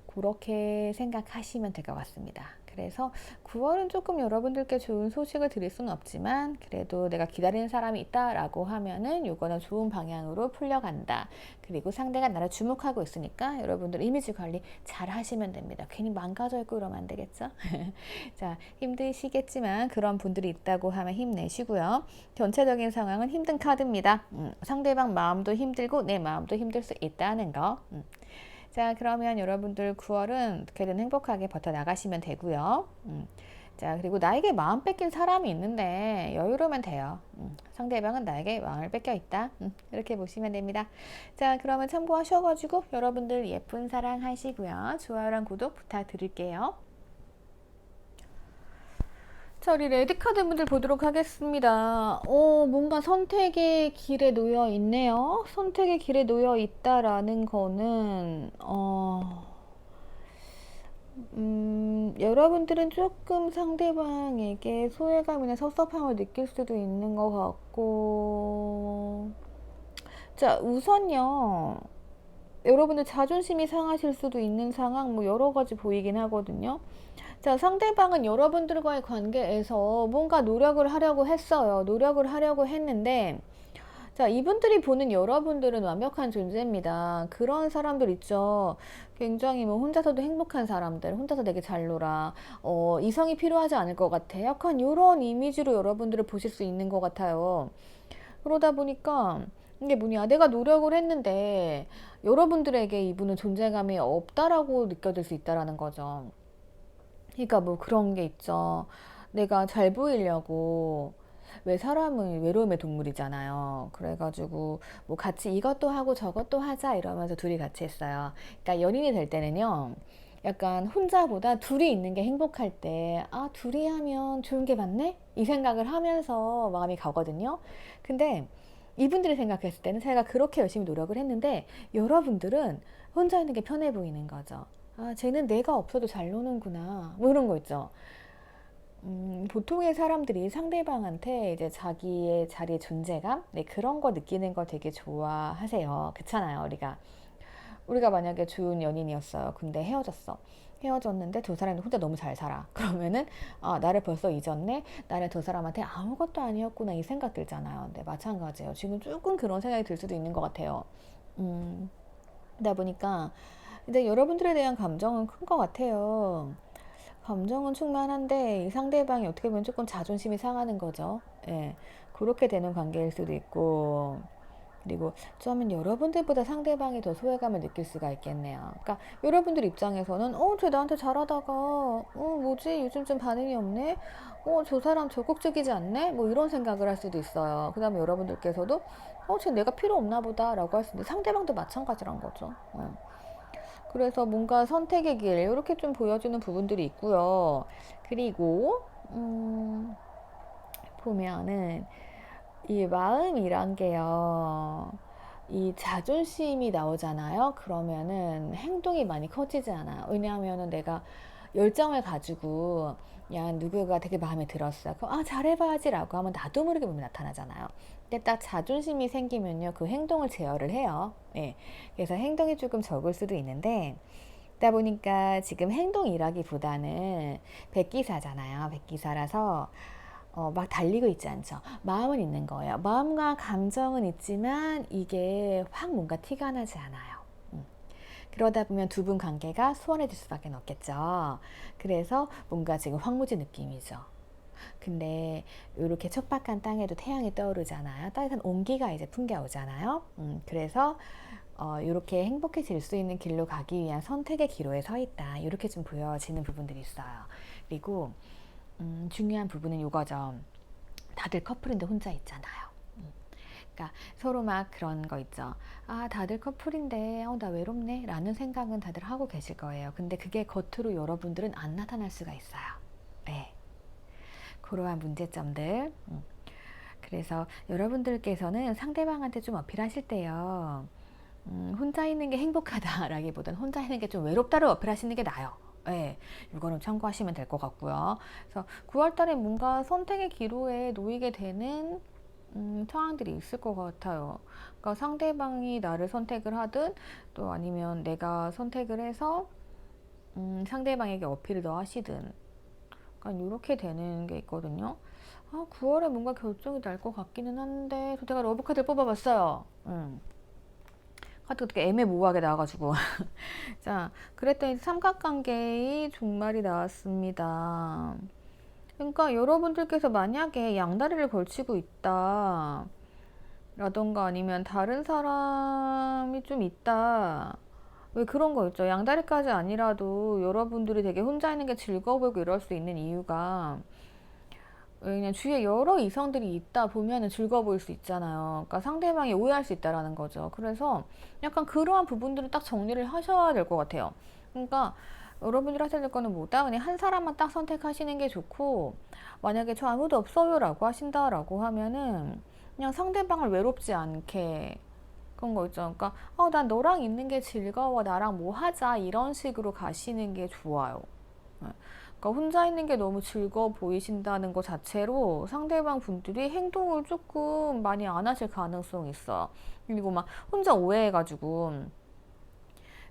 그렇게 생각하시면 될 것 같습니다. 그래서 9월은 조금 여러분들께 좋은 소식을 드릴 수는 없지만 그래도 내가 기다리는 사람이 있다라고 하면은 이거는 좋은 방향으로 풀려간다. 그리고 상대가 나를 주목하고 있으니까 여러분들 이미지 관리 잘 하시면 됩니다. 괜히 망가져 있고 이러면 안 되겠죠? 자, 힘드시겠지만 그런 분들이 있다고 하면 힘내시고요. 전체적인 상황은 힘든 카드입니다. 상대방 마음도 힘들고 내 마음도 힘들 수 있다는 거. 자, 그러면 여러분들 9월은 어떻게든 행복하게 버텨 나가시면 되고요. 자, 그리고 나에게 마음 뺏긴 사람이 있는데 여유로우면 돼요. 상대방은 나에게 마음을 뺏겨 있다. 이렇게 보시면 됩니다. 자, 그러면 참고하셔가지고 여러분들 예쁜 사랑 하시고요. 좋아요랑 구독 부탁드릴게요. 자, 우리 레드카드 분들 보도록 하겠습니다. 뭔가 선택의 길에 놓여 있네요. 선택의 길에 놓여 있다라는 거는, 여러분들은 조금 상대방에게 소외감이나 섭섭함을 느낄 수도 있는 것 같고, 자, 우선요, 여러분들 자존심이 상하실 수도 있는 상황, 뭐 여러 가지 보이긴 하거든요. 자, 상대방은 여러분들과의 관계에서 뭔가 노력을 하려고 했어요. 노력을 하려고 했는데, 자, 이분들이 보는 여러분들은 완벽한 존재입니다. 그런 사람들 있죠. 굉장히 뭐 혼자서도 행복한 사람들, 혼자서 되게 잘 놀아. 이성이 필요하지 않을 것 같아. 약간 이런 이미지로 여러분들을 보실 수 있는 것 같아요. 그러다 보니까 이게 뭐냐, 내가 노력을 했는데 여러분들에게 이분은 존재감이 없다라고 느껴질 수 있다라는 거죠. 그러니까 뭐 그런 게 있죠. 내가 잘 보이려고, 왜 사람은 외로움의 동물이잖아요. 그래가지고 뭐 같이 이것도 하고 저것도 하자 이러면서 둘이 같이 했어요. 그러니까 연인이 될 때는요, 약간 혼자보다 둘이 있는 게 행복할 때, 아, 둘이 하면 좋은 게 많네? 이 생각을 하면서 마음이 가거든요. 근데 이분들이 생각했을 때는 제가 그렇게 열심히 노력을 했는데 여러분들은 혼자 있는 게 편해 보이는 거죠. 아, 쟤는 내가 없어도 잘 노는구나. 뭐 이런 거 있죠. 보통의 사람들이 상대방한테 이제 자기의 자리의 존재감, 네, 그런 거 느끼는 거 되게 좋아하세요. 그렇잖아요. 우리가 만약에 좋은 연인이었어요. 근데 헤어졌어. 헤어졌는데 두 사람이 혼자 너무 잘 살아. 그러면은, 아, 나를 벌써 잊었네? 나는 저 사람한테 아무것도 아니었구나. 이 생각 들잖아요. 근데 마찬가지예요. 지금 조금 그런 생각이 들 수도 있는 것 같아요. 음, 그러다 보니까 이제 여러분들에 대한 감정은 큰 것 같아요. 감정은 충만한데 이 상대방이 어떻게 보면 조금 자존심이 상하는 거죠. 예, 그렇게 되는 관계일 수도 있고, 그리고 좀 여러분들보다 상대방이 더 소외감을 느낄 수가 있겠네요. 그러니까 여러분들 입장에서는 쟤 나한테 잘하다가 뭐지 요즘 좀 반응이 없네. 저 사람 적극적이지 않네. 뭐 이런 생각을 할 수도 있어요. 그 다음에 여러분들께서도 쟤 내가 필요 없나 보다라고 할 수 있는데 상대방도 마찬가지란 거죠. 그래서 뭔가 선택의 길 이렇게 좀 보여주는 부분들이 있고요. 그리고 보면은 이 마음이란 게요, 이 자존심이 나오잖아요. 그러면은 행동이 많이 커지지 않아요. 왜냐하면은 내가 열정을 가지고 야, 누구가 되게 마음에 들었어. 그럼 아, 잘해봐야지라고 하면 나도 모르게 몸이 나타나잖아요. 근데 딱 자존심이 생기면요, 그 행동을 제어를 해요. 예. 그래서 행동이 조금 적을 수도 있는데, 그러다 보니까 지금 행동이라기보다는 백기사잖아요. 백기사라서 막 달리고 있지 않죠. 마음은 있는 거예요. 마음과 감정은 있지만 이게 확 뭔가 티가 나지 않아요. 그러다 보면 두 분 관계가 소원해질 수밖에 없겠죠. 그래서 뭔가 지금 황무지 느낌이죠. 근데 이렇게 척박한 땅에도 태양이 떠오르잖아요. 따뜻한 온기가 이제 풍겨오잖아요. 그래서 이렇게 행복해질 수 있는 길로 가기 위한 선택의 기로에 서 있다. 이렇게 좀 보여지는 부분들이 있어요. 그리고 중요한 부분은 이거죠. 다들 커플인데 혼자 있잖아요. 그러니까 서로 막 그런 거 있죠. 아, 다들 커플인데 나 외롭네 라는 생각은 다들 하고 계실 거예요. 근데 그게 겉으로 여러분들은 안 나타날 수가 있어요. 네. 그러한 문제점들. 그래서 여러분들께서는 상대방한테 좀 어필하실 때요, 혼자 있는 게 행복하다라기보다는 혼자 있는 게 좀 외롭다를 어필하시는 게 나아요. 네, 이거는 참고하시면 될 것 같고요. 그래서 9월 달에 뭔가 선택의 기로에 놓이게 되는 상황들이 있을 것 같아요. 그러니까 상대방이 나를 선택을 하든 또 아니면 내가 선택을 해서 상대방에게 어필을 더 하시든, 그러니까 이렇게 되는 게 있거든요. 아, 9월에 뭔가 결정이 날 것 같기는 한데, 저 제가 러브카드를 뽑아봤어요. 카드가 어떻게 애매모호하게 나와가지고. 자, 그랬더니 삼각관계의 종말이 나왔습니다. 그러니까 여러분들께서 만약에 양다리를 걸치고 있다 라던가 아니면 다른 사람이 좀 있다 왜 그런 거 있죠. 양다리까지 아니라도 여러분들이 되게 혼자 있는 게 즐거워 보이고 이럴 수 있는 이유가, 왜냐면 주위에 여러 이성들이 있다 보면은 즐거워 보일 수 있잖아요. 그러니까 상대방이 오해할 수 있다라는 거죠. 그래서 약간 그러한 부분들을 딱 정리를 하셔야 될 것 같아요. 그러니까 여러분들이 하셔야 될 거는 뭐다? 그냥 한 사람만 딱 선택하시는 게 좋고, 만약에 저 아무도 없어요 라고 하신다라고 하면은 그냥 상대방을 외롭지 않게 그런 거 있죠. 그러니까 난 너랑 있는 게 즐거워, 나랑 뭐 하자, 이런 식으로 가시는 게 좋아요. 네. 그러니까 혼자 있는 게 너무 즐거워 보이신다는 것 자체로 상대방 분들이 행동을 조금 많이 안 하실 가능성이 있어요. 그리고 막 혼자 오해해가지고,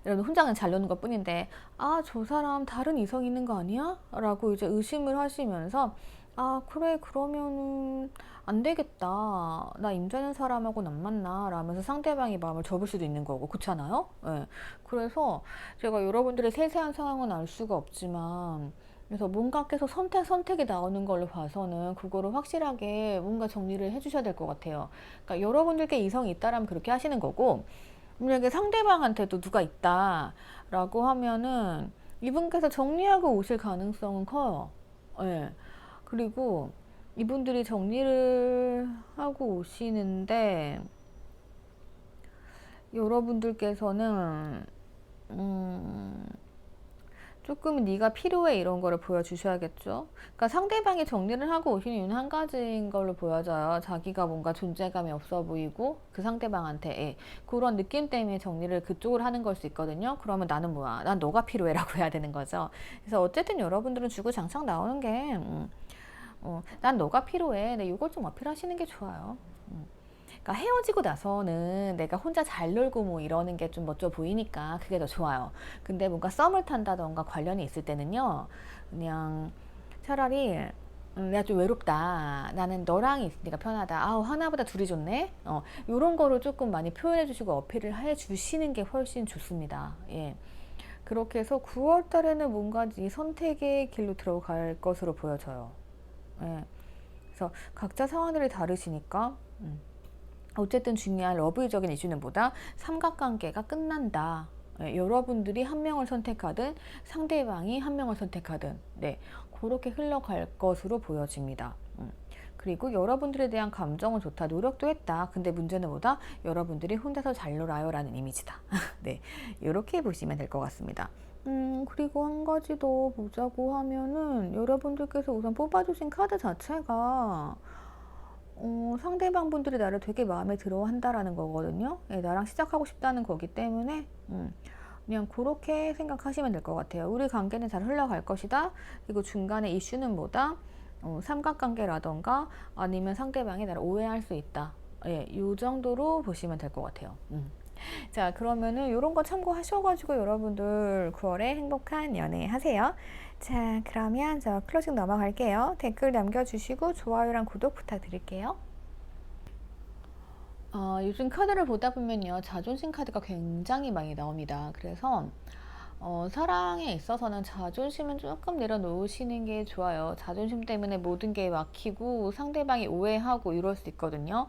여러분 혼자 그냥 잘 노는 것 뿐인데, 저 사람 다른 이성 있는 거 아니야? 라고 이제 의심을 하시면서, 그래, 그러면은 안 되겠다. 나 임자는 사람하고는 안 만나. 라면서 상대방이 마음을 접을 수도 있는 거고, 그렇잖아요? 예. 그래서 제가 여러분들의 세세한 상황은 알 수가 없지만, 그래서 뭔가 계속 선택이 나오는 걸로 봐서는 그거를 확실하게 뭔가 정리를 해주셔야 될 것 같아요. 그러니까 여러분들께 이성이 있다라면 그렇게 하시는 거고, 만약에 상대방한테도 누가 있다라고 하면은 이분께서 정리하고 오실 가능성은 커요. 예. 그리고 이분들이 정리를 하고 오시는데, 여러분들께서는 조금 네가 필요해 이런 거를 보여주셔야겠죠. 그러니까 상대방이 정리를 하고 오시는 이유는 한 가지인 걸로 보여져요. 자기가 뭔가 존재감이 없어 보이고 그 상대방한테 그런 느낌 때문에 정리를 그쪽으로 하는 걸 수 있거든요. 그러면 나는 뭐야? 난 너가 필요해라고 해야 되는 거죠. 그래서 어쨌든 여러분들은 주구장창 나오는 게 난 너가 필요해. 네, 이걸 좀 어필하시는 게 좋아요. 그러니까 헤어지고 나서는 내가 혼자 잘 놀고 뭐 이러는 게 좀 멋져 보이니까 그게 더 좋아요. 근데 뭔가 썸을 탄다던가 관련이 있을 때는요, 그냥 차라리 내가 좀 외롭다. 나는 너랑 있으니까 편하다. 하나보다 둘이 좋네. 요런 거를 조금 많이 표현해 주시고 어필을 해 주시는 게 훨씬 좋습니다. 예. 그렇게 해서 9월 달에는 뭔가 이 선택의 길로 들어갈 것으로 보여져요. 예. 그래서 각자 상황들이 다르시니까, 어쨌든 중요한 러브적인 이슈는 뭐다? 삼각관계가 끝난다. 네, 여러분들이 한 명을 선택하든 상대방이 한 명을 선택하든, 네, 그렇게 흘러갈 것으로 보여집니다. 그리고 여러분들에 대한 감정은 좋다, 노력도 했다. 근데 문제는 뭐다? 여러분들이 혼자서 잘 놀아요 라는 이미지다. 네, 이렇게 보시면 될 것 같습니다. 그리고 한 가지 더 보자고 하면은, 여러분들께서 우선 뽑아주신 카드 자체가 상대방 분들이 나를 되게 마음에 들어 한다라는 거거든요. 예, 나랑 시작하고 싶다는 거기 때문에, 그냥 그렇게 생각하시면 될 것 같아요. 우리 관계는 잘 흘러갈 것이다. 그리고 중간에 이슈는 뭐다? 삼각관계라던가 아니면 상대방이 나를 오해할 수 있다. 예, 이 정도로 보시면 될 것 같아요. 자, 그러면은 이런 거 참고하셔가지고 여러분들 9월에 행복한 연애 하세요. 자, 그러면 저 클로징 넘어갈게요. 댓글 남겨주시고 좋아요랑 구독 부탁드릴게요. 요즘 카드를 보다 보면요, 자존심 카드가 굉장히 많이 나옵니다. 그래서 사랑에 있어서는 자존심은 조금 내려놓으시는 게 좋아요. 자존심 때문에 모든 게 막히고 상대방이 오해하고 이럴 수 있거든요.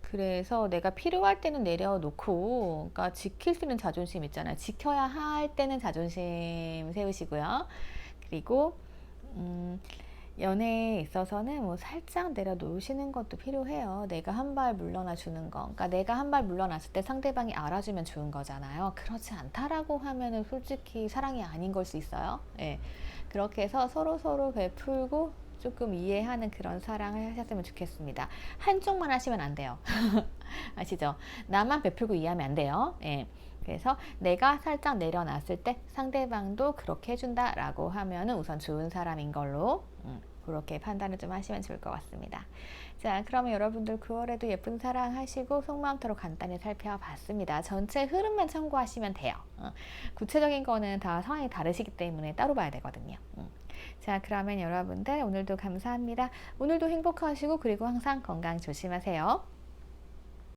그래서 내가 필요할 때는 내려놓고, 그러니까 지킬 수 있는 자존심 있잖아요. 지켜야 할 때는 자존심 세우시고요. 그리고 연애에 있어서는 뭐 살짝 내려놓으시는 것도 필요해요. 내가 한 발 물러나 주는 거. 그러니까 내가 한 발 물러났을 때 상대방이 알아주면 좋은 거잖아요. 그렇지 않다라고 하면은 솔직히 사랑이 아닌 걸 수 있어요. 예. 그렇게 해서 서로 베풀고 조금 이해하는 그런 사랑을 하셨으면 좋겠습니다. 한쪽만 하시면 안 돼요. 아시죠? 나만 베풀고 이해하면 안 돼요. 예. 그래서 내가 살짝 내려놨을 때 상대방도 그렇게 해준다라고 하면은 우선 좋은 사람인 걸로, 그렇게 판단을 좀 하시면 좋을 것 같습니다. 자, 그러면 여러분들 9월에도 예쁜 사랑 하시고 속마음대로 간단히 살펴봤습니다. 전체 흐름만 참고하시면 돼요. 구체적인 거는 다 상황이 다르시기 때문에 따로 봐야 되거든요. 자, 그러면 여러분들 오늘도 감사합니다. 오늘도 행복하시고 그리고 항상 건강 조심하세요.